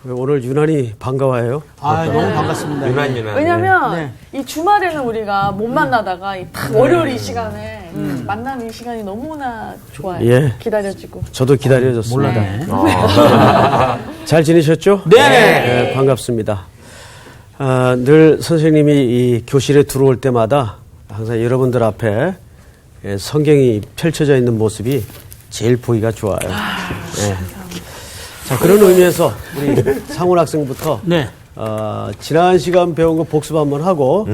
오늘 유난히 반가워요. 너무 반갑습니다. 유난. 왜냐면 이 주말에는 우리가 못 만나다가 딱 월요일 이 시간에 만나는 이 시간이 너무나 좋아요. 예. 기다려지고. 저도 기다려졌습니다. 잘 지내셨죠? 네. 반갑습니다. 늘 선생님이 이 교실에 들어올 때마다 항상 여러분들 앞에 성경이 펼쳐져 있는 모습이 제일 보기가 좋아요. 네. 자, 그런 의미에서 우리 상훈 학생부터 지난 시간 배운 거 복습 한번 하고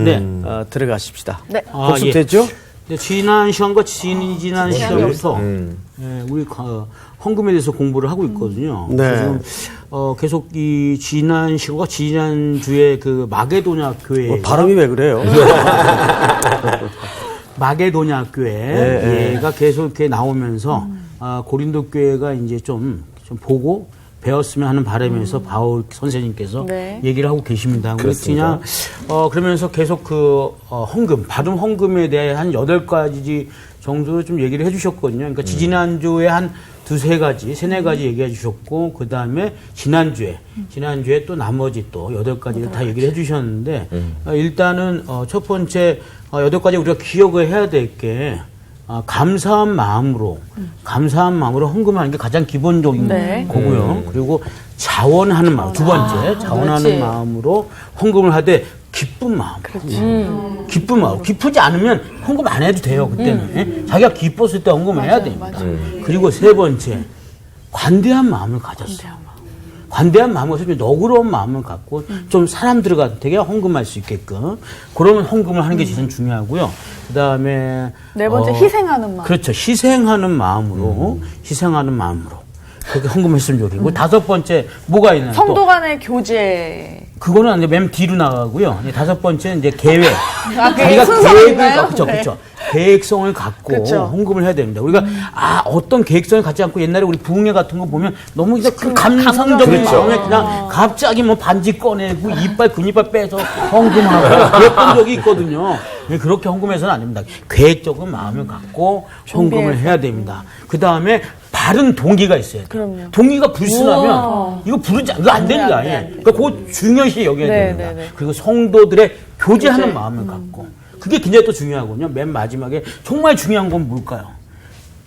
들어가십시다. 네. 복습됐죠? 네, 지난 시간과 지난 시간부터 우리 헌금에 대해서 공부를 하고 있거든요. 네. 지금 계속 이 지난 시간과 지난 주에 그 마게도냐 교회 발음이 왜 그래요? 마게도냐 교회가 계속 이렇게 나오면서 고린도 교회가 이제 좀 보고 배웠으면 하는 바람에서 바울 선생님께서 얘기를 하고 계십니다. 그렇냐? 그러면서 계속 그 헌금, 받은 헌금에 대해 한 8가지 정도 좀 얘기를 해주셨거든요. 그러니까 지난주에 한 두세 가지, 세네 가지 얘기해 주셨고, 그 다음에 지난주에 또 나머지 또 8가지를 다 얘기를 해 주셨는데, 일단은 첫 번째 8가지 우리가 기억을 해야 될 게, 감사한 마음으로 헌금하는 게 가장 기본적인 거고요. 그리고 자원하는 마음, 두 번째, 자원하는 마음으로 헌금을 하되 기쁜 마음. 기쁜 마음. 기쁘지 않으면 헌금 안 해도 돼요, 그때는. 자기가 기뻤을 때 헌금해야 됩니다. 그리고 세 번째, 관대한 마음을 가졌어요. 관대한 마음을 가지고 너그러운 마음을 갖고 좀 사람들과 되게 헌금할 수 있게끔 그러면 헌금을 하는 게 제일 중요하고요. 그 다음에 네 번째 희생하는 마음. 그렇죠. 희생하는 마음으로 그렇게 헌금했으면 좋겠고 다섯 번째 뭐가 있나요? 성도 간의 교제. 그거는 이제 맨 뒤로 나가고요. 다섯 번째는 이제 계획. 그게 순서인가요? 그렇죠. 계획성을 갖고 헌금을 해야 됩니다. 우리가 어떤 계획성을 갖지 않고 옛날에 우리 부흥회 같은 거 보면 너무 그냥 그 감성적인 마음에 그냥 갑자기 뭐 반지 꺼내고 근이빨 빼서 헌금하고 그랬던 적이 있거든요. 그렇게 헌금해서는 안 됩니다. 계획적인 마음을 갖고 헌금을 해야 됩니다. 그 다음에 바른 동기가 있어야 돼요. 그럼요. 동기가 불순하면 이거 안 됩니다. 그러니까 그거 중요시 여겨야 됩니다. 그리고 성도들의 교제하는 마음을 갖고 그게 굉장히 또 중요하거든요. 맨 마지막에 정말 중요한 건 뭘까요?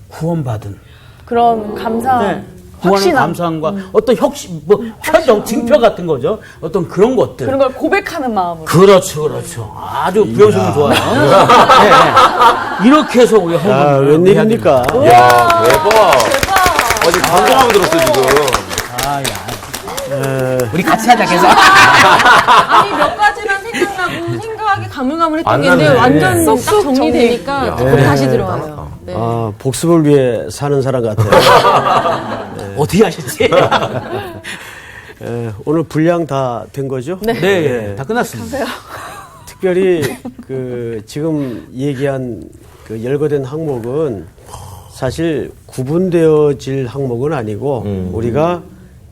구원받은 그런 감사함. 구원의 감사함과 어떤 표정, 징표 같은 거죠. 어떤 그런 것들. 그런 걸 고백하는 마음으로. 그렇죠. 아주 부여성이 좋아요. 이렇게 해서 우리 헌금. 웬일입니까? 야, 대박. 어제 감동하고 들었어, 지금. 우리 같이 하자, 계속. 아니, 몇 가지만 생각나고 생각하기 가물가물 했던 게 있는데 완전 딱 정리되니까 다시 들어와요. 네. 복습을 위해 사는 사람 같아요. 어떻게 하셨지? 오늘 분량 다 된 거죠? 네, 다 끝났습니다. 특별히 지금 얘기한 열거된 항목은 사실 구분되어질 항목은 아니고 우리가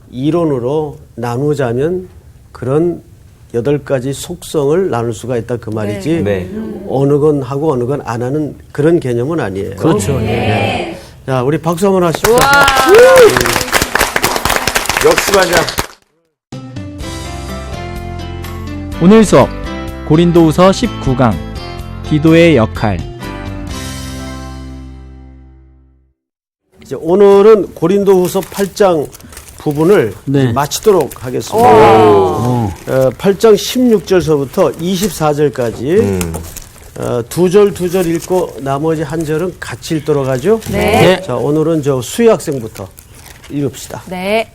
이론으로 나누자면 그런 8가지 속성을 나눌 수가 있다 그 말이지 어느 건 하고 어느 건 안 하는 그런 개념은 아니에요. 그렇죠. 자, 우리 박수 한번 하십시오. 역시 반장. 오늘 수업 고린도후서 19강 디도의 역할. 이제 오늘은 고린도후서 8장 부분을 마치도록 하겠습니다. 8장 16절서부터 24절까지 두 절 읽고 나머지 한 절은 같이 읽도록 하죠. 자, 오늘은 수희 학생부터 읽읍시다. 네.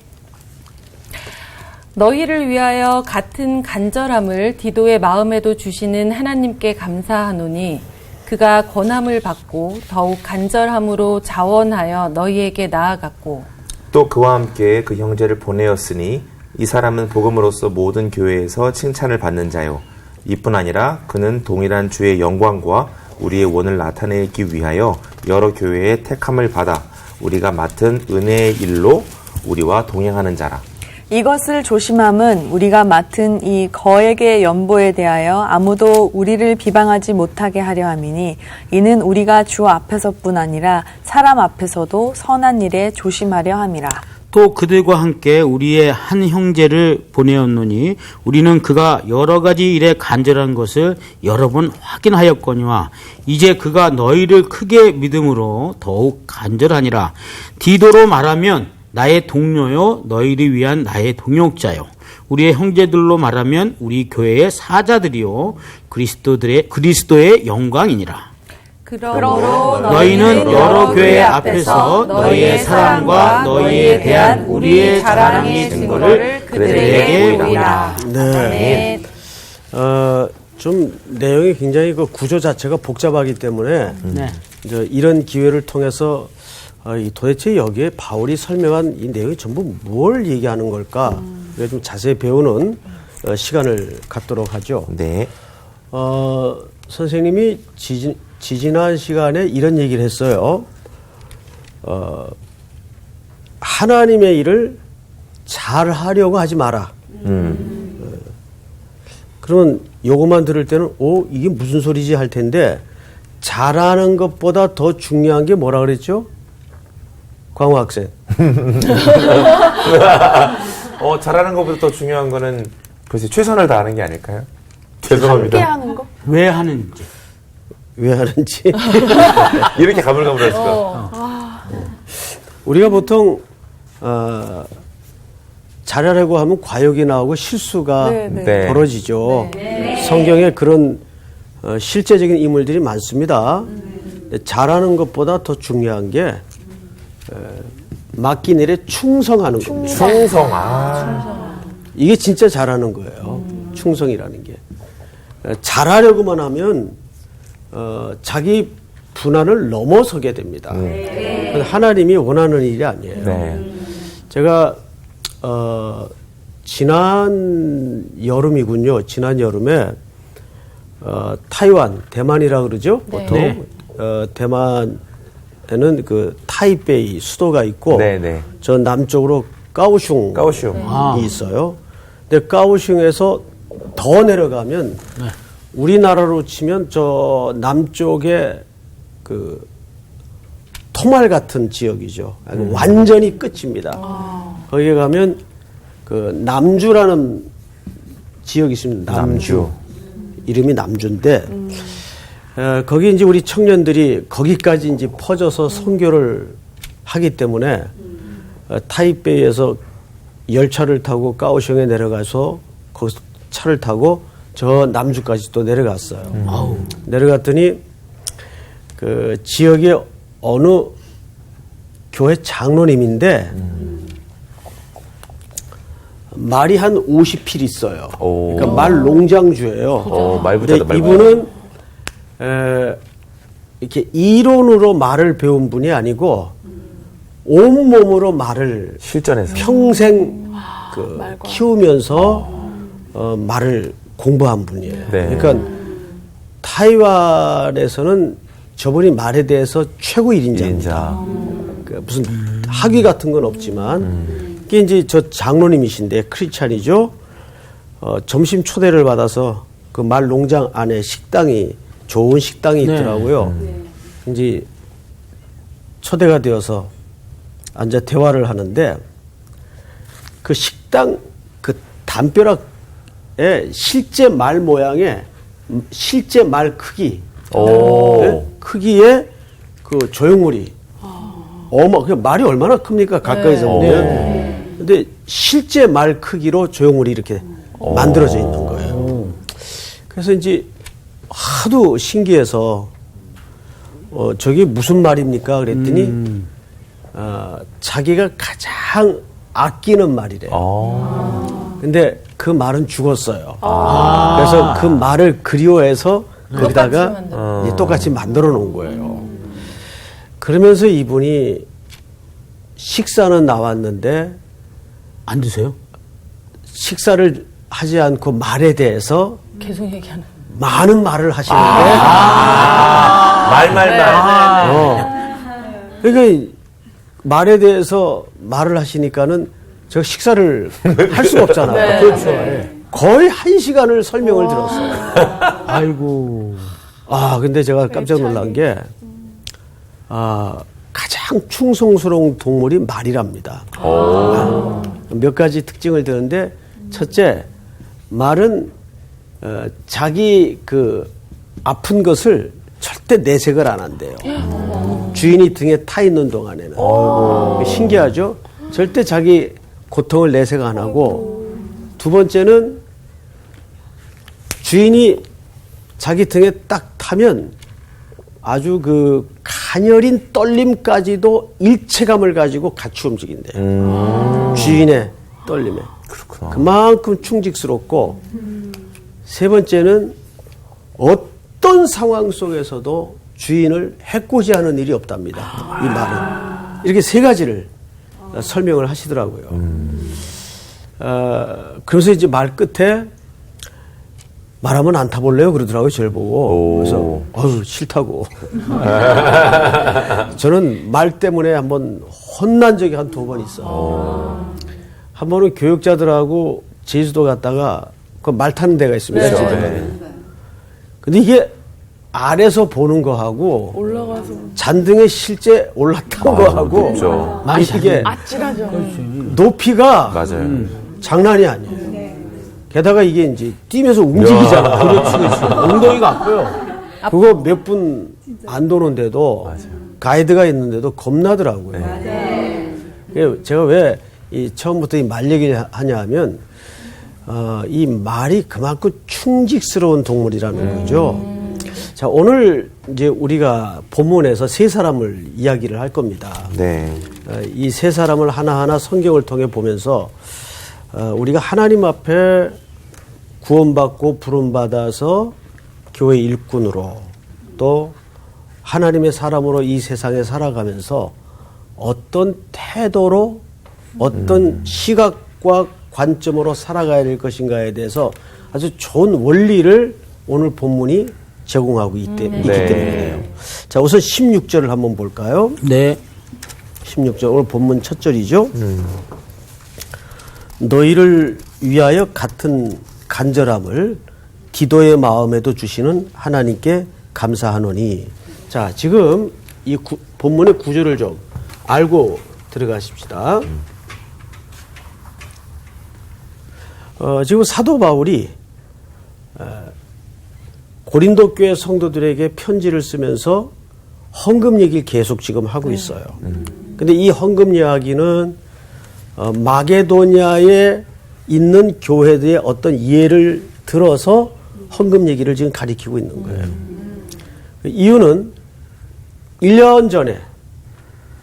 너희를 위하여 같은 간절함을 디도의 마음에도 주시는 하나님께 감사하노니 그가 권함을 받고 더욱 간절함으로 자원하여 너희에게 나아갔고 또 그와 함께 그 형제를 보내었으니 이 사람은 복음으로써 모든 교회에서 칭찬을 받는 자요. 이뿐 아니라 그는 동일한 주의 영광과 우리의 원을 나타내기 위하여 여러 교회의 택함을 받아 우리가 맡은 은혜의 일로 우리와 동행하는 자라. 이것을 조심함은 우리가 맡은 이 거액의 연보에 대하여 아무도 우리를 비방하지 못하게 하려 함이니 이는 우리가 주 앞에서뿐 아니라 사람 앞에서도 선한 일에 조심하려 함이라. 또 그들과 함께 우리의 한 형제를 보내었노니 우리는 그가 여러 가지 일에 간절한 것을 여러 번 확인하였거니와 이제 그가 너희를 크게 믿음으로 더욱 간절하니라. 디도로 말하면 나의 동료요 너희를 위한 나의 동역자요 우리의 형제들로 말하면 우리 교회의 사자들이요 그리스도의 영광이니라. 그러므로 너희는 여러 교회 앞에서 너희의 사랑과 너희에 대한 우리의 자랑의 증거를 그들에게 보이라. 네. 좀 내용이 굉장히 그 구조 자체가 복잡하기 때문에 네. 이제 이런 기회를 통해서 도대체 여기에 바울이 설명한 이 내용이 전부 뭘 얘기하는 걸까? 이걸 좀 자세히 배우는 시간을 갖도록 하죠. 네. 선생님이 지지난 시간에 이런 얘기를 했어요. 하나님의 일을 잘 하려고 하지 마라. 그러면 요것만 들을 때는 이게 무슨 소리지 할 텐데 잘하는 것보다 더 중요한 게 뭐라 그랬죠? 광호 학생. 잘하는 것보다 더 중요한 거는 글쎄 최선을 다하는 게 아닐까요? 죄송합니다. 함께 하는 거? 왜 하는지. 왜 하는지. 이렇게 가물가물했을까? 우리가 보통 잘하려고 하면 과욕이 나오고 실수가 네. 벌어지죠. 성경에 그런 실제적인 인물들이 많습니다. 잘하는 것보다 더 중요한 게 맡긴 일에 충성하는 겁니다. 충성. 이게 진짜 잘하는 거예요. 충성이라는 게. 잘하려고만 하면 자기 분한을 넘어서게 됩니다. 하나님이 원하는 일이 아니에요. 네. 제가 지난 여름이군요. 지난 여름에 타이완, 대만이라 그러죠. 보통 네. 대만에는 그 타이베이 수도가 있고 네. 저 남쪽으로 까오슝이 있어요. 근데 까오슝에서 더 내려가면 우리나라로 치면 저 남쪽에 그 토말 같은 지역이죠. 완전히 끝입니다. 거기에 가면 그 남주라는 지역이 있습니다. 남주. 이름이 남주인데 거기 이제 우리 청년들이 거기까지 이제 퍼져서 선교를 하기 때문에 타이베이에서 열차를 타고 까오슝에 내려가서 거기서 차를 타고 저 남주까지 또 내려갔어요. 내려갔더니 그 지역의 어느 교회 장로님인데 말이 한 50필 있어요. 그러니까 말 농장주예요. 말 근데 붙였다, 말 이분은 이렇게 이론으로 말을 배운 분이 아니고 온몸으로 말을 실전에서 평생 키우면서 말을 공부한 분이에요. 네. 그러니까 타이완에서는 저분이 말에 대해서 최고 1인자입니다. 그 무슨 학위 같은 건 없지만 이게 이제 저 장로님이신데 크리스찬이죠. 점심 초대를 받아서 그 말 농장 안에 좋은 식당이 있더라고요. 이제 초대가 되어서 앉아 대화를 하는데 그 식당 그 담벼락에 실제 말 모양의 실제 말 크기 크기의 그 조형물이 그 말이 얼마나 큽니까 가까이서 보면. 근데 실제 말 크기로 조형물이 이렇게 만들어져 있는 거예요. 그래서 이제 하도 신기해서 저게 무슨 말입니까 그랬더니 자기가 가장 아끼는 말이래요. 근데 그 말은 죽었어요. 그래서 그 말을 그리워해서 거기다가 똑같이 만들어 놓은 거예요. 그러면서 이분이 식사는 나왔는데 안 드세요? 식사를 하지 않고 말에 대해서 계속 얘기하는. 많은 말을 하시는데 말. 그러니까 말에 대해서 말을 하시니까는 제가 식사를 할 수가 없잖아요. 그렇죠. 예. 거의 1시간을 설명을 들었어요. 아이고. 근데 제가 깜짝 놀란 게, 가장 충성스러운 동물이 말이랍니다. 몇 가지 특징을 드는데, 첫째, 말은, 자기 아픈 것을 절대 내색을 안 한대요. 주인이 등에 타 있는 동안에는. 신기하죠? 절대 자기 고통을 내색 안 하고, 두 번째는 주인이 자기 등에 딱 타면 아주 가녀린 떨림까지도 일체감을 가지고 같이 움직인대요. 주인의 떨림에. 그렇구나. 그만큼 충직스럽고, 세 번째는 어떤 상황 속에서도 주인을 해코지하는 일이 없답니다. 이 말은. 이렇게 세 가지를 설명을 하시더라고요. 그래서 이제 말 끝에 말하면 안 타볼래요? 그러더라고요, 저를 보고. 그래서, 싫다고. 저는 말 때문에 한번 혼난 적이 한 2번 있어요. 한 번은 교육자들하고 제주도 갔다가 그 말 타는 데가 있습니다. 네. 근데 이게 아래서 보는 거하고 올라가서 잔등에 실제 올랐던 거하고 높죠. 많이 이게 아찔하죠. 높이가 맞아요. 장난이 아니에요. 게다가 이게 이제 뛰면서 움직이잖아. 그렇지. 엉덩이가 아파요. 그거 몇 분 안 도는데도 가이드가 있는데도 겁나더라고요. 제가 왜 처음부터 이 말 얘기를 하냐 하면 이 말이 그만큼 충직스러운 동물이라는 거죠. 자, 오늘 이제 우리가 본문에서 세 사람을 이야기를 할 겁니다. 네. 이 세 사람을 하나하나 성경을 통해 보면서 우리가 하나님 앞에 구원받고 부름받아서 교회 일꾼으로 또 하나님의 사람으로 이 세상에 살아가면서 어떤 태도로 어떤 시각과 관점으로 살아가야 될 것인가에 대해서 아주 좋은 원리를 오늘 본문이 제공하고 있기 때문에 그래요. 자, 우선 16절을 한번 볼까요? 네. 16절, 오늘 본문 첫 절이죠. 너희를 위하여 같은 간절함을 디도의 마음에도 주시는 하나님께 감사하노니. 자, 지금 이 본문의 구조를 좀 알고 들어가십시다. 지금 사도 바울이 고린도 교회 성도들에게 편지를 쓰면서 헌금 얘기를 계속 지금 하고 있어요. 근데 이 헌금 이야기는 마게도냐에 있는 교회들의 어떤 예를 들어서 헌금 얘기를 지금 가리키고 있는 거예요. 이유는 1년 전에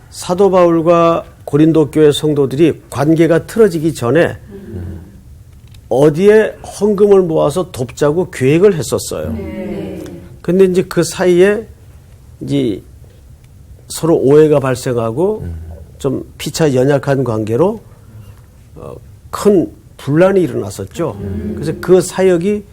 사도 바울과 고린도 교회 성도들이 관계가 틀어지기 전에 어디에 헌금을 모아서 돕자고 계획을 했었어요. 근데 이제 그 사이에 이제 서로 오해가 발생하고 좀 피차 연약한 관계로 큰 분란이 일어났었죠. 그래서 그 사역이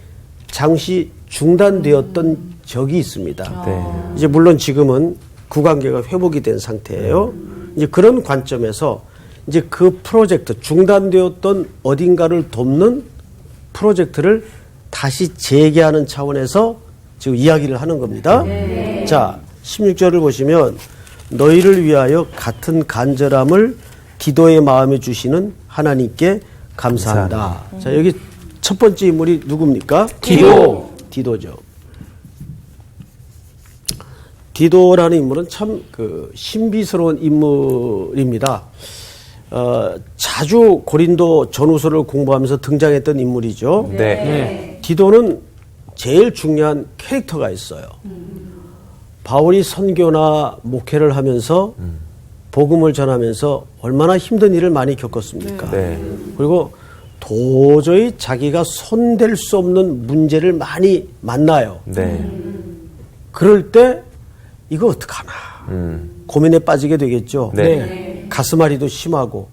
잠시 중단되었던 적이 있습니다. 이제 물론 지금은 그 관계가 회복이 된 상태예요. 이제 그런 관점에서 이제 그 프로젝트, 중단되었던 어딘가를 돕는 프로젝트를 다시 재개하는 차원에서 지금 이야기를 하는 겁니다. 자, 16절을 보시면 너희를 위하여 같은 간절함을 기도의 마음에 주시는 하나님께 감사한다. 자, 여기 첫 번째 인물이 누굽니까? 디도죠. 디도라는 인물은 참 신비스러운 인물입니다. 자주 고린도 전후서를 공부하면서 등장했던 인물이죠. 네. 디도는 제일 중요한 캐릭터가 있어요. 바울이 선교나 목회를 하면서 복음을 전하면서 얼마나 힘든 일을 많이 겪었습니까? 네. 그리고 도저히 자기가 손댈 수 없는 문제를 많이 만나요. 네. 그럴 때 이거 어떡하나 고민에 빠지게 되겠죠. 네. 가슴앓이도 심하고.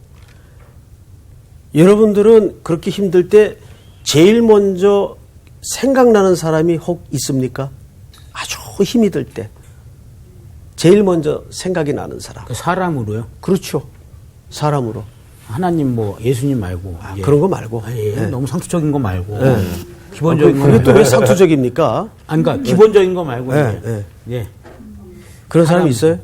여러분들은 그렇게 힘들 때 제일 먼저 생각나는 사람이 혹 있습니까? 아주 힘이 들 때 제일 먼저 생각이 나는 사람. 사람으로요? 그렇죠. 사람으로. 하나님 뭐 예수님 말고 예. 그런 거 말고. 예, 네. 너무 상투적인 거 말고 네. 기본적인 그게 거 또 왜 상투적입니까? 아니 그러니까 기본적인 거 말고 네, 이제. 예. 그런 사람이 있어요?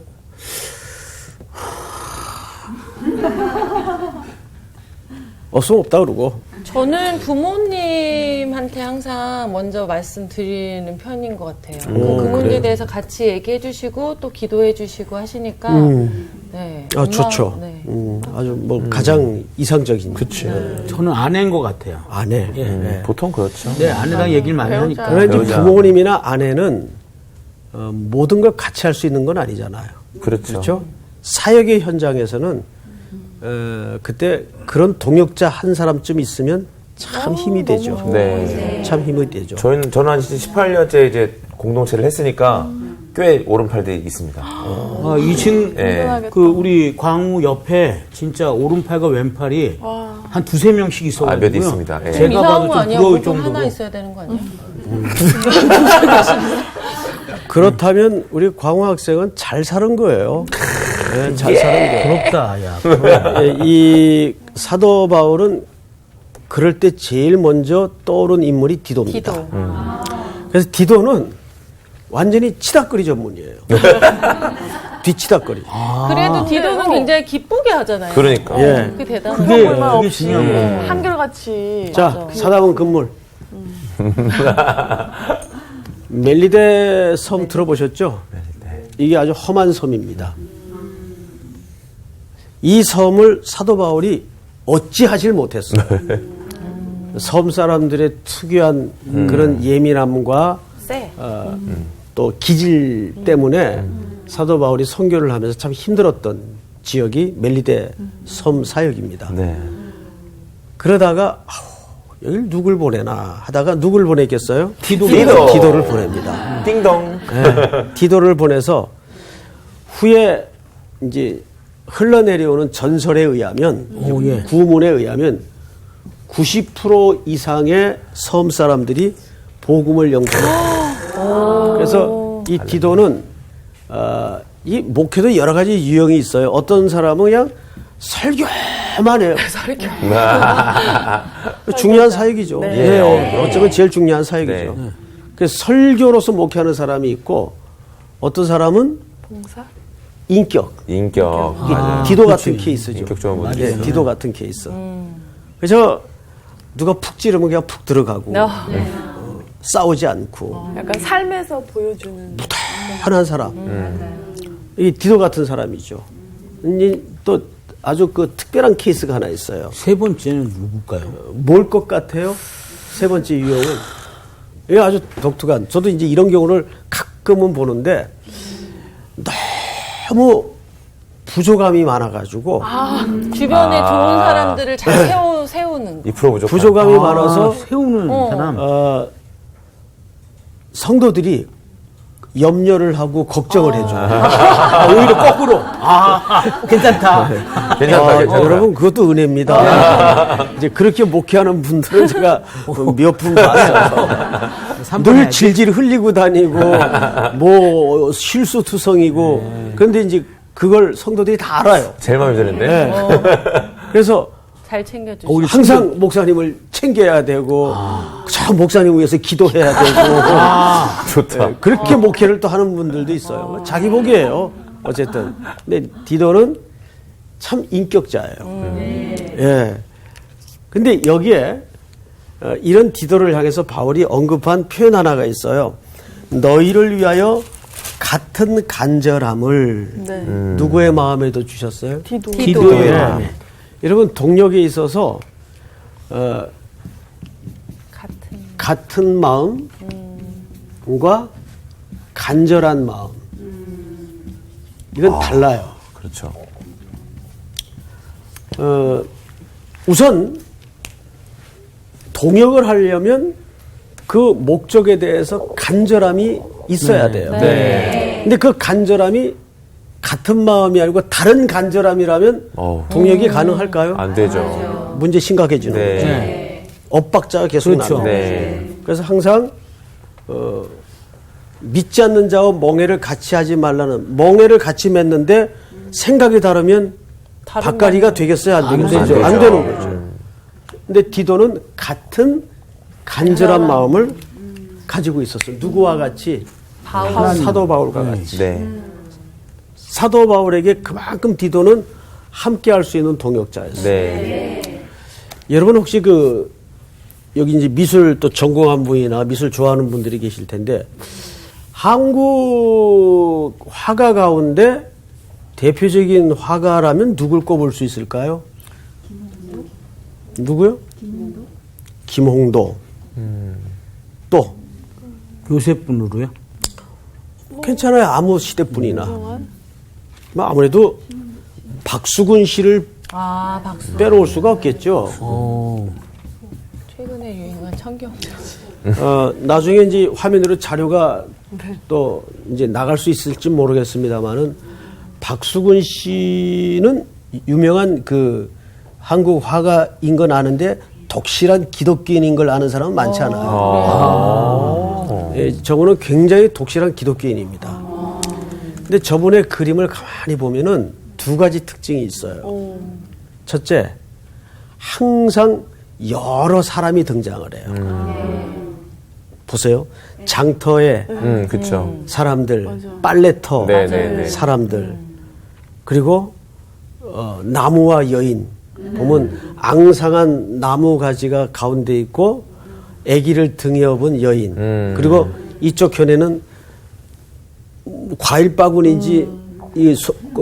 없으면 없다 그러고. 저는 부모님한테 항상 먼저 말씀드리는 편인 것 같아요. 그 문제에 그래요? 대해서 같이 얘기해 주시고 또 기도해 주시고 하시니까 네. 아, 좋죠. 네. 아주 뭐 가장 이상적인. 그치. 저는 아내인 것 같아요. 아내. 예. 네. 보통 그렇죠. 네, 아내랑 얘기를 많이 하니까. 그러나 이제 배우자. 부모님이나 아내는 모든 걸 같이 할 수 있는 건 아니잖아요. 그렇죠. 그렇죠? 사역의 현장에서는 그때 그런 동역자 한 사람쯤 있으면 참 힘이 되죠. 네. 참 힘이 되죠. 저는 한 18년째 이제 공동체를 했으니까 꽤 오른팔들이 있습니다. 2층 예. 그 우리 광우 옆에 진짜 오른팔과 왼팔이 한 두세 명씩 있어가지고요. 몇 있습니다. 예. 제가 이상한 봐도 거 좀 아니야? 부러울 목돈 정도로. 하나 있어야 되는 거 아니야? 그렇다면 우리 광호 학생은 잘 사는 거예요. 네, 잘 사는 거예요. 부럽다, 야. 예, 이 사도 바울은 그럴 때 제일 먼저 떠오른 인물이 디도입니다. 기도. 그래서 디도는 완전히 치닫거리 전문이에요. 뒤치닫거리. 그래도 디도는 굉장히 기쁘게 하잖아요. 그러니까. 예. 그게 대단한 그게, 거예요. 얼마 그게 없이 중요한 거예요. 한결같이. 자, 사담은 금물. 멜리데 섬 들어보셨죠? 이게 아주 험한 섬입니다. 이 섬을 사도 바울이 어찌하질 못했어요. 섬 사람들의 특유한 그런 예민함과 세. 또 기질 때문에 사도 바울이 선교를 하면서 참 힘들었던 지역이 멜리데 섬 사역입니다. 네. 그러다가 여길 누굴 보내나 하다가 누굴 보냈겠어요? 디도. 디도를 보냅니다. 띵동. 네, 디도를 보내서 후에 이제 흘러내려오는 전설에 의하면 예. 구문에 의하면 90% 이상의 섬 사람들이 복음을 영접했다. 그래서 이 디도는 이 목회도 여러 가지 유형이 있어요. 어떤 사람은 그냥 설교만 해요. 중요한 사역이죠. 네. 어쩌면 제일 중요한 사역이죠. 네. 그래서 설교로서 목회하는 사람이 있고 어떤 사람은 봉사? 인격. 인격. 디도 같은 케이스죠. 인격 좋은 분들 네, 있어요. 디도 같은 케이스. 그래서 누가 푹 찌르면 그냥 푹 들어가고 싸우지 않고 약간 삶에서 보여주는. 편한 사람. 이 디도 같은 사람이죠. 또 아주 그 특별한 케이스가 하나 있어요. 세 번째는 누굴까요? 뭘 것 같아요? 세 번째 유형은 이게 아주 독특한. 저도 이제 이런 경우를 가끔은 보는데 너무 부족함이 많아가지고 주변에 좋은 사람들을 잘 세우는 거. 2% 부족한. 부족함이 많아서 세우는 사람. 성도들이 염려를 하고 걱정을 해줘요. 오히려 거꾸로. 괜찮다. 괜찮다. 여러분 그것도 은혜입니다. 이제 그렇게 목회하는 분들은 제가 몇 분 봤어요. 늘 질질 흘리고 다니고 뭐 실수투성이고 그런데 이제 그걸 성도들이 다 알아요. 제일 마음에 드는데. 네. 그래서 잘 챙겨주시고. 항상 목사님을 챙겨야 되고 저 목사님 위해서 기도해야 되고 좋다. 네, 그렇게 목회를 또 하는 분들도 있어요. 자기 복이에요. 어쨌든. 근데 디도는 참 인격자예요. 예. 근데 여기에 이런 디도를 향해서 바울이 언급한 표현 하나가 있어요. 너희를 위하여 같은 간절함을 누구의 마음에도 주셨어요? 디도의 마음에. 여러분 동력에 있어서 같은 마음과 간절한 마음 이건 달라요. 그렇죠. 우선 동역을 하려면 그 목적에 대해서 간절함이 있어야 돼요. 네. 근데 그 간절함이 같은 마음이 아니고 다른 간절함이라면 동역이 가능할까요? 안 되죠. 문제 심각해지는 네. 거죠. 엇박자가 계속 그렇죠. 나죠. 네. 그래서 항상 믿지 않는 자와 멍해를 같이 하지 말라는 멍해를 같이 맺는데 생각이 다르면 밭갈이가 되겠어요? 안 되겠어요? 안 되죠. 안 되는 거죠. 근데 디도는 같은 간절한 마음을 가지고 있었어요. 누구와 같이? 사도 바울과 같이. 네. 사도 바울에게 그만큼 디도는 함께 할 수 있는 동역자였어요. 네. 여러분 혹시 여기 이제 미술 또 전공한 분이나 미술 좋아하는 분들이 계실 텐데 한국 화가 가운데 대표적인 화가라면 누굴 꼽을 수 있을까요? 누구요? 김홍도. 또 요셉 분으로요? 괜찮아요. 아무 시대 분이나. 뭐 아무래도 박수근 씨를 빼놓을 수가 없겠죠. 최근에 유행한 청경채. 나중에 이제 화면으로 자료가 또 이제 나갈 수 있을지 모르겠습니다만은 박수근 씨는 유명한 한국 화가인 건 아는데 독실한 기독교인인 걸 아는 사람은 많지 않아요. 예, 저거는 굉장히 독실한 기독교인입니다. 근데 저분의 그림을 가만히 보면은 두 가지 특징이 있어요. 첫째, 항상 여러 사람이 등장을 해요. 보세요. 장터에 그쵸. 사람들, 빨래터 네네네. 사람들, 그리고 나무와 여인. 보면 앙상한 나무 가지가 가운데 있고 아기를 등에 업은 여인. 그리고 이쪽 편에는 과일 바구니인지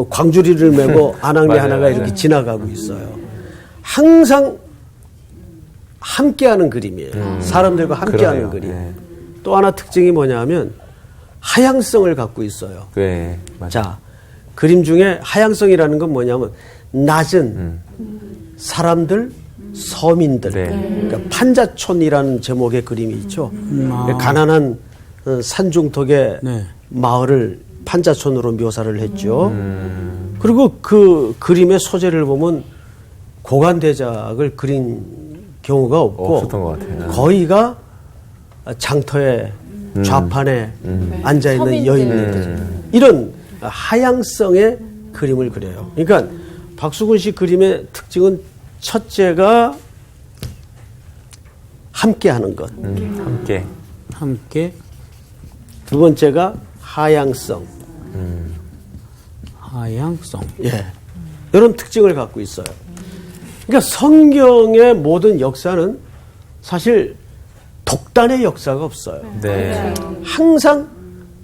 광주리를 메고 아낙네 하나가 이렇게 지나가고 있어요. 항상 함께하는 그림이에요. 사람들과 함께하는 그림. 네. 또 하나 특징이 뭐냐면 하향성을 갖고 있어요. 네. 맞아요. 자, 그림 중에 하향성이라는 건 뭐냐면 낮은 사람들, 서민들, 네. 그러니까 판자촌이라는 제목의 그림이 있죠. 가난한 산중턱의 네. 마을을 판자촌으로 묘사를 했죠. 그리고 그 그림의 소재를 보면 고관대작을 그린 경우가 없고 없었던 것 같아요. 거의가 장터의 좌판에 앉아있는 여인들 이런 하향성의 그림을 그려요. 그러니까 박수근 씨 그림의 특징은 첫째가 함께하는 것, 함께 두 번째가 하향성, 하향성. 예, 이런 특징을 갖고 있어요. 그러니까 성경의 모든 역사는 사실 독단의 역사가 없어요. 네. 항상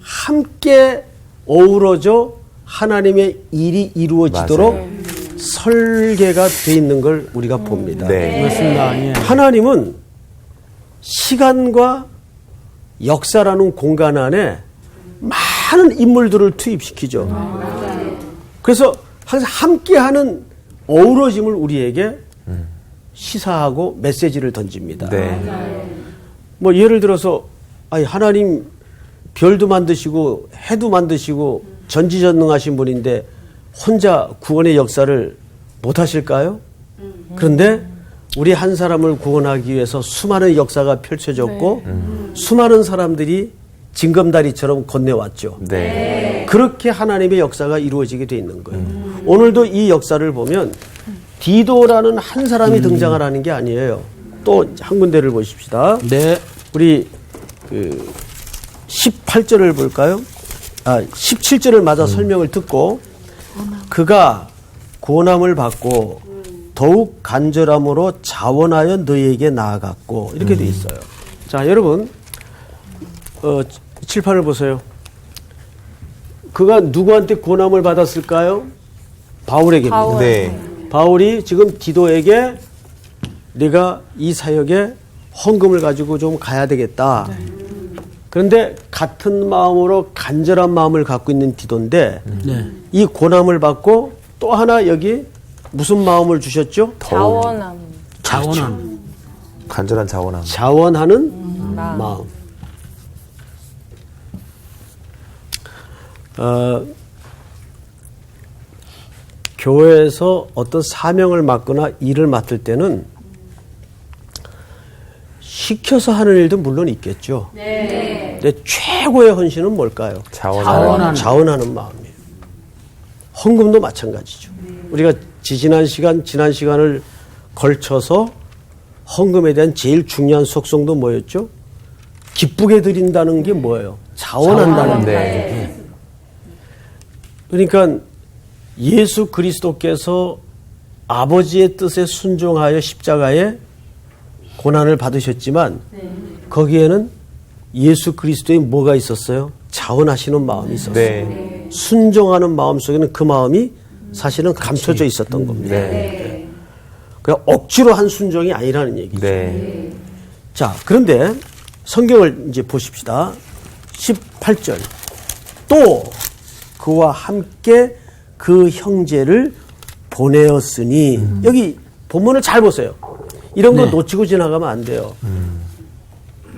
함께 어우러져 하나님의 일이 이루어지도록 설계가 돼 있는 걸 우리가 봅니다. 네. 그렇습니다. 예. 하나님은 시간과 역사라는 공간 안에 많은 인물들을 투입시키죠. 그래서 항상 함께하는 어우러짐을 우리에게 시사하고 메시지를 던집니다. 네. 뭐 예를 들어서 하나님 별도 만드시고 해도 만드시고 전지전능하신 분인데 혼자 구원의 역사를 못 하실까요? 그런데 우리 한 사람을 구원하기 위해서 수많은 역사가 펼쳐졌고 수많은 사람들이 징검다리처럼 건네왔죠. 네. 그렇게 하나님의 역사가 이루어지게 돼 있는 거예요. 오늘도 이 역사를 보면 디도라는 한 사람이 등장을 하는 게 아니에요. 또 한 군데를 보십시다. 네. 우리 18절을 볼까요? 17절을 맞아 설명을 듣고 그가 고난을 받고 더욱 간절함으로 자원하여 너희에게 나아갔고 이렇게 돼 있어요. 자, 여러분 칠판을 보세요. 그가 누구한테 고난을 받았을까요? 바울에게입니다. 네. 바울이 지금 디도에게 네가 이 사역에 헌금을 가지고 좀 가야 되겠다. 그런데 같은 마음으로 간절한 마음을 갖고 있는 디도인데 이 고난을 받고 또 하나 여기 무슨 마음을 주셨죠? 자원함. 자원함. 간절한 자원함. 자원하는 마음. 교회에서 어떤 사명을 맡거나 일을 맡을 때는 시켜서 하는 일도 물론 있겠죠. 근데 최고의 헌신은 뭘까요? 자원하는. 자원하는 마음이에요. 헌금도 마찬가지죠. 우리가 지난 시간을 걸쳐서 헌금에 대한 제일 중요한 속성도 뭐였죠? 기쁘게 드린다는 게 뭐예요? 자원한다는 거예요. 그러니까 예수 그리스도께서 아버지의 뜻에 순종하여 십자가에 고난을 받으셨지만 거기에는 예수 그리스도의 뭐가 있었어요? 자원하시는 마음이 있었어요. 네. 순종하는 마음 속에는 그 마음이 사실은 감춰져 있었던 겁니다. 네. 그러니까 억지로 한 순종이 아니라는 얘기죠. 네. 자, 그런데 성경을 이제 보십시다. 18절. 또 그와 함께 그 형제를 보내었으니 여기 본문을 잘 보세요. 이런 거 놓치고 지나가면 안 돼요.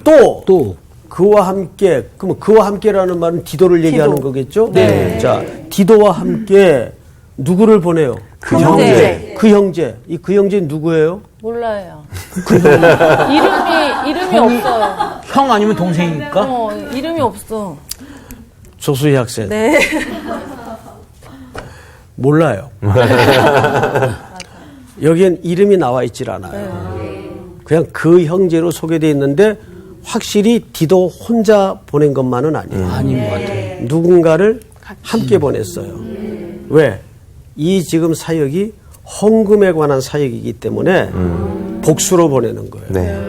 또 그와 함께, 그러면 그와 함께라는 말은 디도를 얘기하는 거겠죠? 네. 자, 디도와 함께 누구를 보내요? 그 형제. 그 형제. 이 그 형제는 누구예요? 몰라요. 이름이 없어요. 형 아니면 동생입니까? 이름이 없어. 조수희 학생. 네. 몰라요. 여기엔 이름이 나와 있질 않아요. 그냥 그 형제로 소개되어 있는데 확실히 디도 혼자 보낸 것만은 아니에요. 아닌 것 같아요. 누군가를 함께 보냈어요. 왜? 이 지금 사역이 헌금에 관한 사역이기 때문에 복수로 보내는 거예요. 네.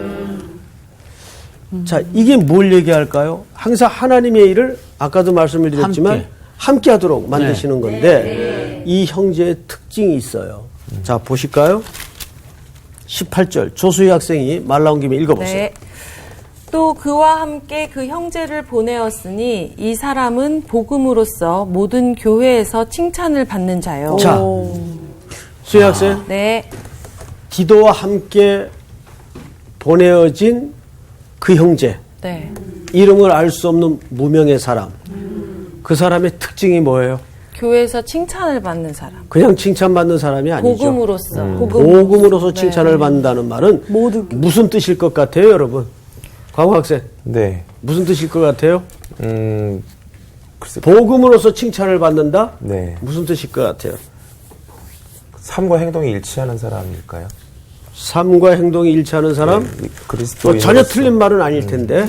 자, 이게 뭘 얘기할까요? 항상 하나님의 일을 아까도 말씀을 드렸지만 함께 하도록 만드시는 건데 이 형제의 특징이 있어요. 자, 보실까요? 18절 조수희 학생이 말 나온 김에 읽어보세요. 네. 또 그와 함께 그 형제를 보내었으니 이 사람은 복음으로써 모든 교회에서 칭찬을 받는 자요. 자, 수희 학생, 네. 디도와 함께 보내어진 그 형제, 네. 이름을 알 수 없는 무명의 사람. 그 사람의 특징이 뭐예요? 교회에서 칭찬을 받는 사람. 그냥 칭찬받는 사람이 아니죠. 복음으로써. 복음으로서 칭찬을 받는다는 말은 무슨 뜻일 것 같아요, 여러분? 광호 학생, 네. 무슨 뜻일 것 같아요? 글쎄. 복음으로서 칭찬을 받는다? 네. 무슨 뜻일 것 같아요? 삶과 행동이 일치하는 사람일까요? 삶과 행동이 일치하는 사람? 네, 그리스도인으로서. 전혀 틀린 말은 아닐 텐데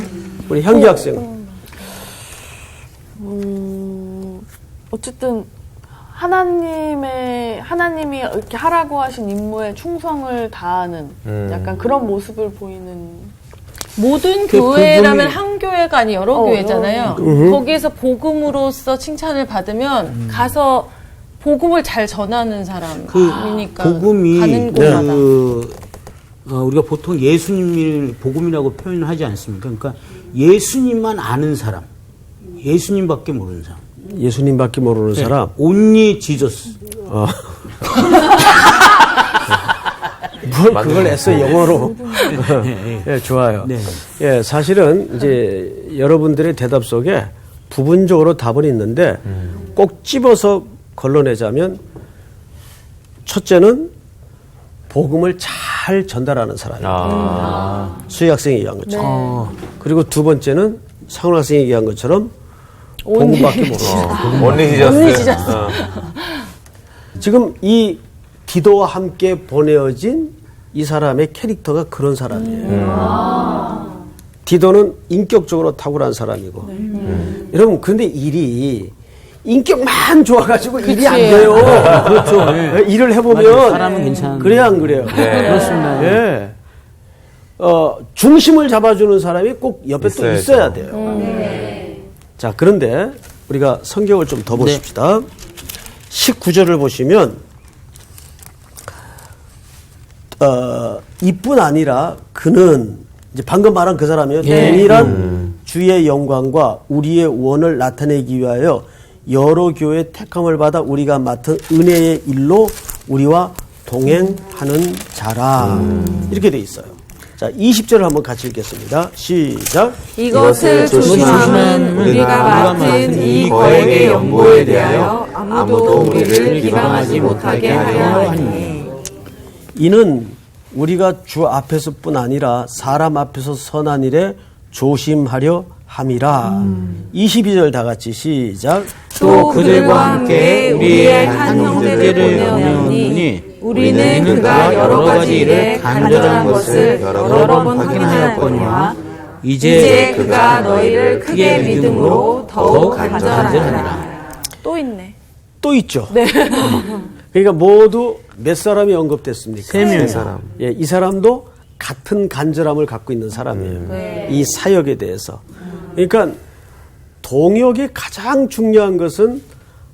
우리 향기 학생. 어쨌든 하나님이 이렇게 하라고 하신 임무에 충성을 다하는 약간 그런 모습을 보이는. 모든 그 교회라면 부분이- 한 교회가 아니 여러 교회잖아요. 거기에서 복음으로써 칭찬을 받으면 가서 복음을 잘 전하는 사람이니까 복음이 가는 곳마다. 우리가 보통 예수님을 복음이라고 표현하지 않습니까? 그러니까 예수님만 아는 사람, 예수님밖에 모르는 사람. 예수님밖에 모르는 사람. only Jesus. 뭘 그걸 애써 영어로. 예, 좋아요. 네. 예, 사실은 이제 여러분들의 대답 속에 부분적으로 답은 있는데 꼭 집어서 걸러내자면 첫째는 복음을 잘 전달하는 사람이에요. 수희 학생이 얘기한 것처럼. 그리고 두 번째는 상훈 학생이 얘기한 것처럼 복음밖에 모르는 원리 지저스. 지금 이 디도와 함께 보내어진 이 사람의 캐릭터가 그런 사람이에요. 디도는 인격적으로 탁월한 사람이고. 여러분, 근데 일이 인격만 좋아가지고 일이 안 돼요. 그렇죠. 네. 일을 해보면 맞아요. 사람은 괜찮은데. 그래야 안 그래요? 그렇습니다. 예. 중심을 잡아주는 사람이 꼭 옆에 또 있어야죠. 있어야 돼요. 자, 그런데 우리가 성경을 좀 더 보십시다. 19절을 보시면 이뿐 아니라 그는 이제 방금 말한 그 사람이에요. 동일한 주의 영광과 우리의 원을 나타내기 위하여 여러 교회 택함을 받아 우리가 맡은 은혜의 일로 우리와 동행하는 자라. 이렇게 돼 있어요. 자, 20절을 한번 같이 읽겠습니다. 시작. 이것을 조심함은 우리가 맡은 이 거액의 연보에 대하여 아무도 우리를 비방하지 못하게 하려 하니. 이는 우리가 주 앞에서뿐 아니라 사람 앞에서 선한 일에 조심하려 함이라. 22절 다 같이 시작. 또 그들과 함께 우리의 한 형제를 보내었니 우리는 그가 여러 가지 일에 간절한 것을 여러 번 확인하였거니와 이제 그가 너희를 크게 믿음으로 더욱 간절하니라. 또 있네. 또 있죠. 그러니까 모두 몇 사람이 언급됐습니까? 세 사람. 예, 이 사람도 같은 간절함을 갖고 있는 사람이에요. 이 사역에 대해서. 그러니까 동역의 가장 중요한 것은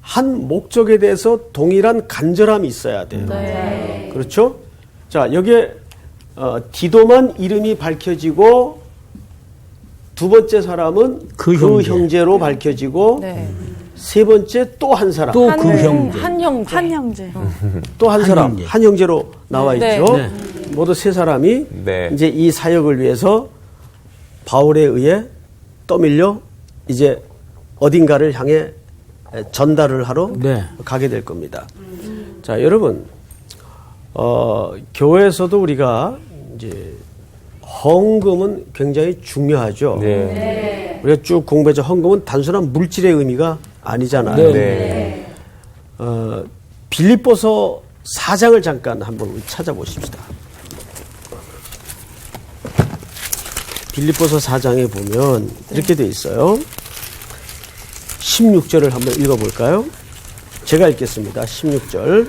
한 목적에 대해서 동일한 간절함이 있어야 돼요. 그렇죠? 자, 여기에 디도만 이름이 밝혀지고 두 번째 사람은 그 형제로 밝혀지고 세 번째 또 한 사람. 또 그 형제. 한 형제. 한 형제. 또 한 사람. 형제. 한 형제로 나와 있죠. 네. 모두 세 사람이 네. 이제 이 사역을 위해서 바울에 의해 떠밀려 이제 어딘가를 향해 전달을 하러 네. 가게 될 겁니다. 자, 여러분, 교회에서도 우리가 이제 헌금은 굉장히 중요하죠. 네. 우리가 쭉 공부했죠. 헌금은 단순한 물질의 의미가 아니잖아요. 네. 빌립보서 4장을 잠깐 한번 우리 찾아보십시다. 빌립보서 4장에 보면 이렇게 돼 있어요. 16절을 한번 읽어볼까요? 제가 읽겠습니다. 16절.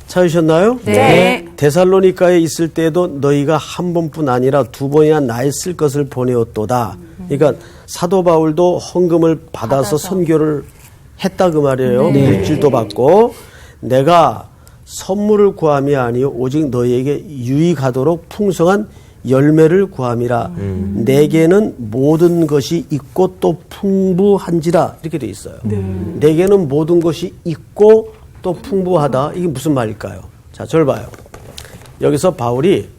찾으셨나요? 네. 데살로니가에 있을 때에도 너희가 한 번뿐 아니라 두 번이나 나의 쓸 것을 보내었도다. 그러니까 사도 바울도 헌금을 받아서 선교를 했다 그 말이에요. 물질도 받고 내가 선물을 구함이 아니요 오직 너희에게 유익하도록 풍성한 열매를 구함이라. 내게는 모든 것이 있고 또 풍부한지라 이렇게 돼 있어요. 내게는 모든 것이 있고 또 풍부하다. 이게 무슨 말일까요? 자, 저를 봐요. 여기서 바울이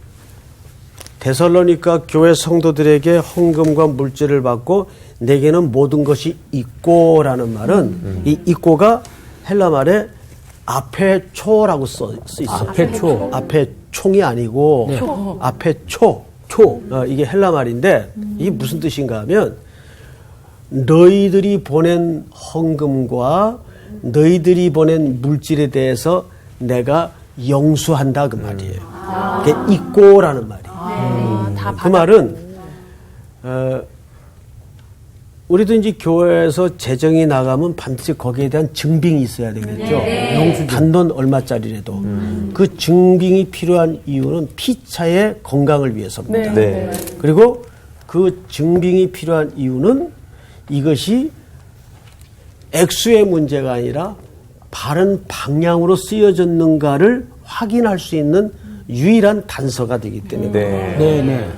데살로니가 교회 성도들에게 헌금과 물질을 받고 내게는 모든 것이 있고라는 말은 이 있고가 헬라 말에 앞에 초라고 써 있어요. 앞에 초. 앞에 총이 아니고 앞에 초. 이게 헬라 말인데 이게 무슨 뜻인가 하면 너희들이 보낸 헌금과 너희들이 보낸 물질에 대해서 내가 영수한다 그 말이에요. 그게 있고라는 말이에요. 그 말은 우리도 이제 교회에서 재정이 나가면 반드시 거기에 대한 증빙이 있어야 되겠죠. 영수 단돈 얼마짜리라도 그 증빙이 필요한 이유는 피차의 건강을 위해서입니다. 네. 그리고 그 증빙이 필요한 이유는 이것이 액수의 문제가 아니라 바른 방향으로 쓰여졌는가를 확인할 수 있는 유일한 단서가 되기 때문에 네.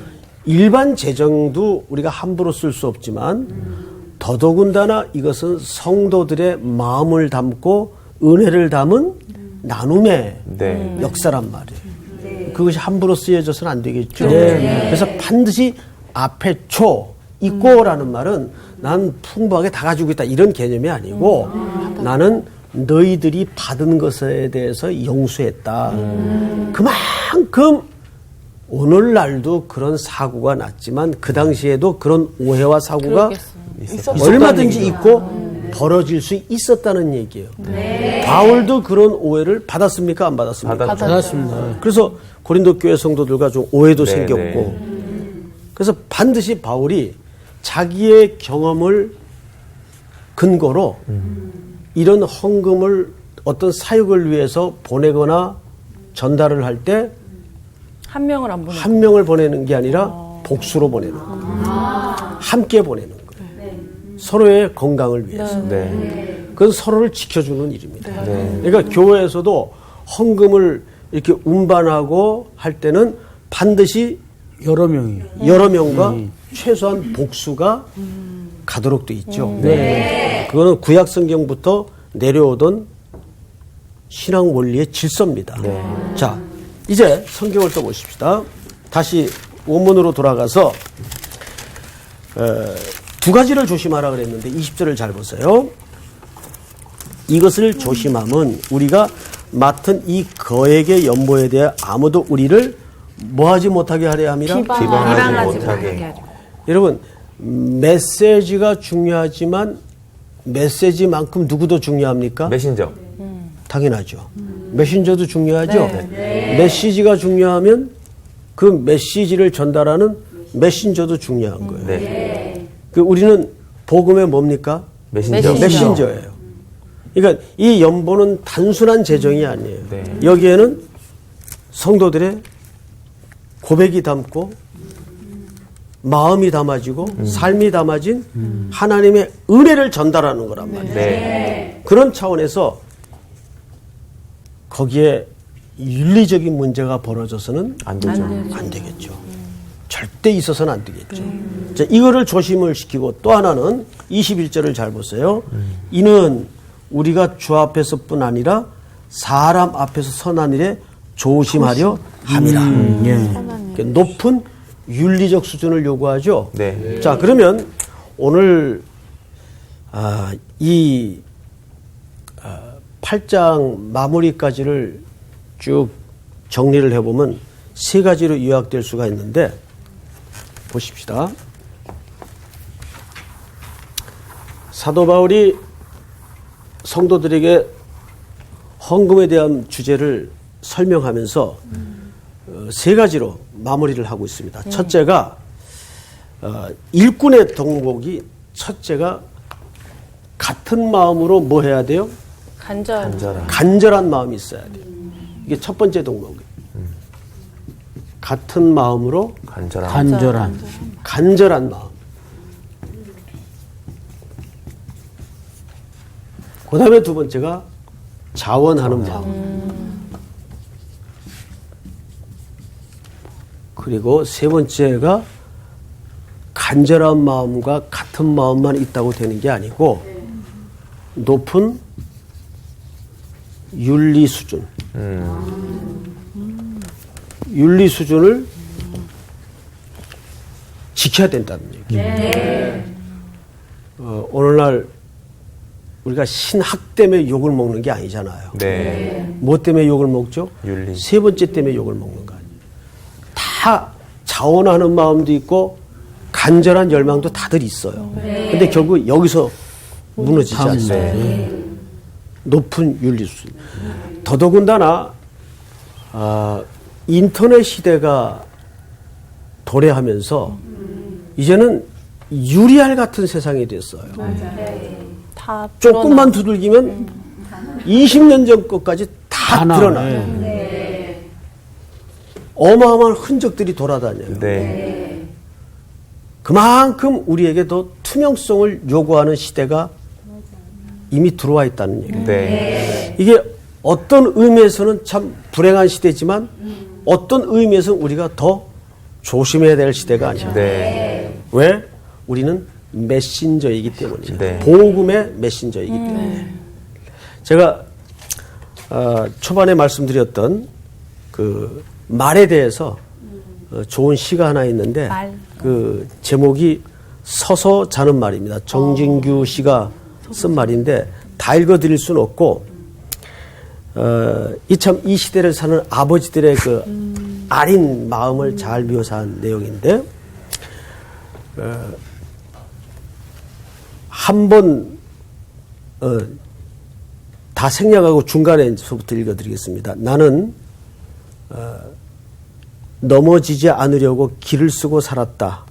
일반 재정도 우리가 함부로 쓸 수 없지만 더더군다나 이것은 성도들의 마음을 담고 은혜를 담은 나눔의 역사란 말이에요. 그것이 함부로 쓰여져서는 안 되겠죠. 그래서 반드시 앞에 초 있고라는 말은 난 풍부하게 다 가지고 있다 이런 개념이 아니고 나는 너희들이 받은 것에 대해서 영수했다. 그만큼 오늘날도 그런 사고가 났지만 그 당시에도 그런 오해와 사고가 얼마든지 있고 벌어질 수 있었다는 얘기예요. 바울도 그런 오해를 받았습니까? 안 받았습니까? 받았습니다. 그래서 고린도 교회 성도들과 좀 오해도 생겼고 그래서 반드시 바울이 자기의 경험을 근거로 이런 헌금을 어떤 사역을 위해서 보내거나 전달을 할 때 한 명을 안 보내. 한 명을 보내는 게 아니라 복수로 보내는 거예요. 함께 보내는 거예요. 서로의 건강을 위해서. 그건 서로를 지켜주는 일입니다. 그러니까 교회에서도 헌금을 이렇게 운반하고 할 때는 반드시 여러 명이. 여러 명과 최소한 복수가 가도록 돼 있죠. 그거는 구약 성경부터 내려오던 신앙 원리의 질서입니다. 자, 이제 성경을 또 보십시다. 다시 원문으로 돌아가서 두 가지를 조심하라 그랬는데 20절을 잘 보세요. 이것을 조심함은 우리가 맡은 이 거액의 연보에 대해 아무도 우리를 뭐하지 못하게 하려 함이라? 비방하지 못하게. 여러분, 메시지가 중요하지만 메시지만큼 누구도 중요합니까? 메신저. 당연하죠. 메신저도 중요하죠. 메시지가 중요하면 그 메시지를 전달하는 메신저도 중요한 거예요. 네. 그 우리는 복음의 뭡니까? 메신저. 메신저예요. 그러니까 이 연보는 단순한 재정이 아니에요. 네. 여기에는 성도들의 고백이 담고 마음이 담아지고 삶이 담아진 하나님의 은혜를 전달하는 거란 말이에요. 네. 그런 차원에서 거기에 윤리적인 문제가 벌어져서는 안 되죠. 안 되겠죠. 절대 있어서는 안 되겠죠. 자, 이거를 조심을 시키고 또 하나는 21절을 잘 보세요. 이는 우리가 주 앞에서뿐 아니라 사람 앞에서 선한 일에 조심하려 함이라. 그러니까 높은 윤리적 수준을 요구하죠. 네. 자, 그러면 오늘 이 8장 마무리까지를 쭉 정리를 해보면 세 가지로 요약될 수가 있는데 보십시다. 사도 바울이 성도들에게 헌금에 대한 주제를 설명하면서 세 가지로 마무리를 하고 있습니다. 첫째가 일꾼의 덕목이 첫째가 같은 마음으로 뭐 해야 돼요? 간절한 마음이 있어야 돼요. 이게 첫 번째 덕목이에요. 같은 마음으로 간절한 마음. 그 다음에 두 번째가 자원하는 마음. 그리고 세 번째가 간절한 마음과 같은 마음만 있다고 되는 게 아니고 높은 윤리 수준. 윤리 수준을 지켜야 된다는 얘기예요. 오늘날 우리가 신학 때문에 욕을 먹는 게 아니잖아요. 네. 뭐 때문에 욕을 먹죠? 윤리. 세 번째 때문에 욕을 먹는 거 아니에요. 다 자원하는 마음도 있고 간절한 열망도 다들 있어요. 근데 결국 여기서 무너지지 않습니다. 높은 윤리 수준. 더더군다나 인터넷 시대가 도래하면서 이제는 유리알 같은 세상이 됐어요. 다 조금만 두들기면 20년 전 것까지 다 드러나요. 어마어마한 흔적들이 돌아다녀요. 네. 그만큼 우리에게 더 투명성을 요구하는 시대가 이미 들어와 있다는 얘기예요. 네. 이게 어떤 의미에서는 참 불행한 시대지만 어떤 의미에서는 우리가 더 조심해야 될 시대가 아니에요. 네. 왜? 우리는 메신저이기 때문이죠. 네. 복음의 메신저이기 때문에. 제가 초반에 말씀드렸던 그 말에 대해서 좋은 시가 하나 있는데 그 제목이 서서 자는 말입니다. 정진규 씨가 쓴 말인데 다 읽어드릴 수는 없고 이 시대를 사는 아버지들의 그 아린 마음을 잘 묘사한 내용인데 한 번 다 생략하고 중간에서부터 읽어드리겠습니다. 나는 넘어지지 않으려고 길을 쓰고 살았다.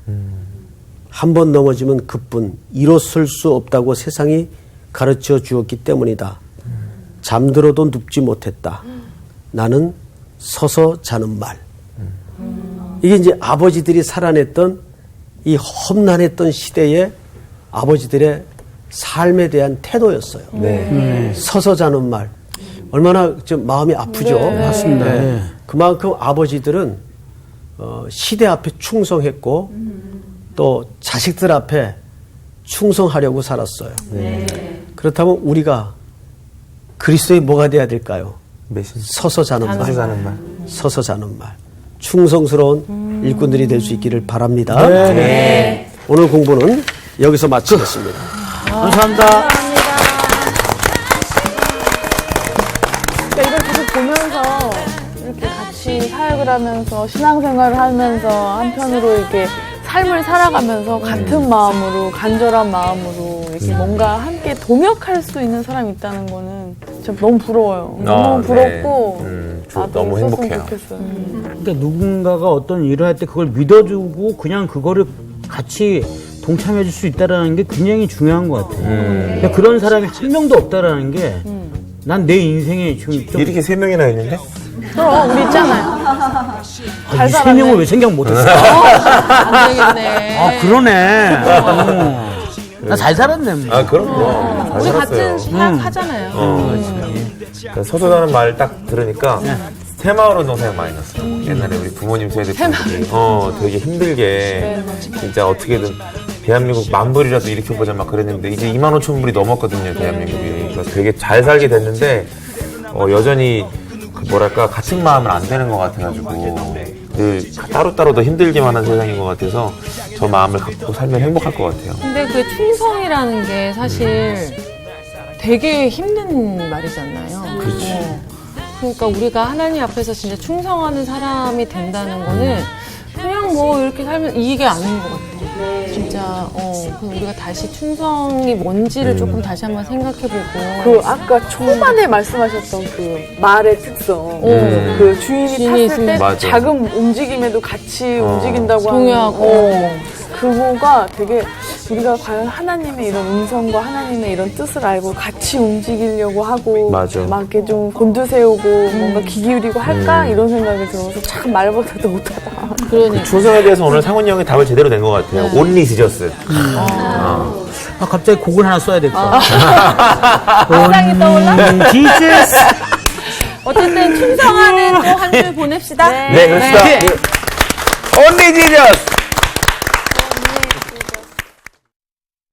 한 번 넘어지면 그뿐 일어설 수 없다고 세상이 가르쳐 주었기 때문이다. 잠들어도 눕지 못했다. 나는 서서 자는 말. 이게 이제 아버지들이 살아냈던 이 험난했던 시대의 아버지들의 삶에 대한 태도였어요. 서서 자는 말. 얼마나 좀 마음이 아프죠. 맞습니다. 네. 그만큼 아버지들은 시대 앞에 충성했고 또 자식들 앞에 충성하려고 살았어요. 그렇다면 우리가 그리스도의 뭐가 돼야 될까요? 서서 자는 말. 서서 자는 말. 충성스러운 일꾼들이 될 수 있기를 바랍니다. 네. 오늘 공부는 여기서 마치겠습니다. 감사합니다. 그러니까 이걸 계속 보면서 이렇게 같이 사역을 하면서 신앙생활을 하면서 한편으로 이렇게 삶을 살아가면서 같은 마음으로 간절한 마음으로 이렇게 뭔가 함께 동역할 수 있는 사람이 있다는 거는 진짜 너무 부러워요. 너무 부럽고 나도 너무 있었으면 행복해요. 좋겠어요. 그러니까 누군가가 어떤 일을 할 때 그걸 믿어주고 그냥 그거를 같이 동참해 줄 수 있다라는 게 굉장히 중요한 것 같아요. 그러니까 그런 사람이 한 명도 없다라는 게 난 내 인생에 지금 좀 이렇게 3명이나 있는데? 그럼 우리 있잖아요. 잘 이 세 살았네. 명을 왜 생각 못했어? 안 되겠네. 아 그러네. 나 잘 살았네. 뭐. 아, 그럼요. 잘 우리 살았어요. 같은 신랑 하잖아요. 그러니까 서두다는 말 딱 들으니까 새마을 운동 생각 많이 났어요. 옛날에 우리 부모님 세대 분들이 되게 힘들게 진짜 어떻게든 대한민국 만불이라도 일으켜보자 막 그랬는데 이제 25,000불이 넘었거든요, 대한민국이. 그래서 되게 잘 살게 됐는데 여전히 그 뭐랄까 같은 마음은 안 되는 것 같아가지고 늘 따로따로 더 힘들기만 한 세상인 것 같아서 저 마음을 갖고 살면 행복할 것 같아요. 근데 그 충성이라는 게 사실 되게 힘든 말이잖아요. 그렇지. 그러니까 우리가 하나님 앞에서 진짜 충성하는 사람이 된다는 거는 그냥 뭐 이렇게 살면 이게 아닌 것 같아요. 진짜 그럼 우리가 다시 충성이 뭔지를 조금 다시 한번 생각해보고 그 아까 초반에 말씀하셨던 그 말의 특성, 그 주인이 탔을 때 맞아. 작은 움직임에도 같이 움직인다고 동요하고. 하는 그거가 되게 우리가 과연 하나님의 이런 음성과 하나님의 이런 뜻을 알고 같이 움직이려고 하고 맞아. 막 이렇게 좀 곤두세우고 뭔가 귀 기울이고 할까 이런 생각이 들어서 참 말보다도 못하다. 그러니까 충성에 대해서 오늘 상훈이 형이 답을 제대로 낸 것 같아요. Only Jesus. 아 갑자기 곡을 하나 써야 될 것 같아. 세상이 떠올라? Jesus. 어쨌든 충성하는 또 한 주 보냅시다. 네, 그렇습니다. Only Jesus.